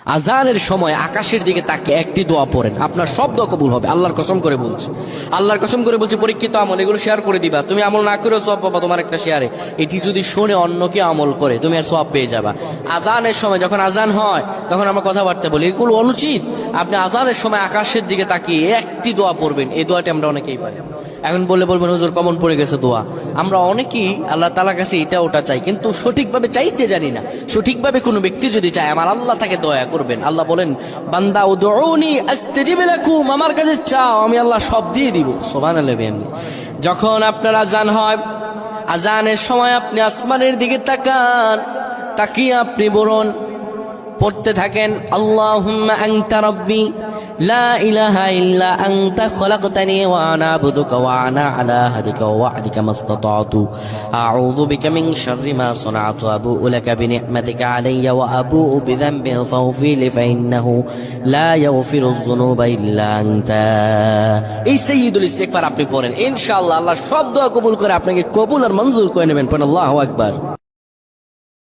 আজানের সময় আকাশের দিকে তাকে একটি দোয়া পড়েন, আপনার সব দোয়া কবুল হবে। আল্লাহর কসম করে বলছে, আল্লাহর কসম করে বলছে, পরীক্ষিত আমল এগুলো শেয়ার করে দিবা, তুমি আমল না করেও সওয়াব পাবা তোমার একটা শেয়ারে। এটি যদি শুনে অন্য কেউ আমল করে তুমি আর সওয়াব পেয়ে যাবা। আজানের সময় যখন আজান হয় তখন আমরা কথাবার্তা বলি, এগুলো অনুচিত। আপনি আজানের সময় আকাশের দিকে তাকিয়ে একটি দোয়া পড়বেন, এই দোয়াটি আমরা অনেকেই পারি। এখন বলবেন হুজুর কমন পড়ে গেছে দোয়া। আমরা অনেকেই আল্লাহ তাআলার কাছে এটা ওটা চাই, কিন্তু সঠিকভাবে চাইতে জানি না। সঠিকভাবে কোনো ব্যক্তি যদি চায় আমার আল্লাহ তাকে দয়া করবেন। আল্লাহ বলেন, বান্দা উদউনি আস্তাজিব লাকুম, আমার কাছে চাও আমি আল্লাহ সব দিয়ে দিব। সুবহানাল্লাহ। যখন আপনার আজান হয়, আজানের সময় আপনি আসমানের দিকে তাকান, তাকিয়ে আপনি বলুন, পড়তে থাকেন, আল্লাহুম্মা আনতা রাব্বি লা ইলাহা ইল্লা আনতা খলাকতানি ওয়া আনা আবদুকা ওয়া আনা আলা আহদিকা ওয়া ওয়া'দিকা মাসতাতা'তু আউযু বিকা মিন শাররি মা সানা'তু আবু'ু লাকা বিনি'মাতিকা আলাইয়া ওয়া আবু'ু বিযানবি ফাগফির লি ফাইন্নাহু লা ইয়াগফিরুয যুনুবা ইল্লা আনতা। এই সাইয়্যিদুল ইস্তিগফার আপনি পড়েন, ইনশাআল্লাহ আল্লাহ সব দোয়া কবুল করে আপনাকে কবুল আর মঞ্জুর করে নেবেন। পড়েন আল্লাহু আকবার।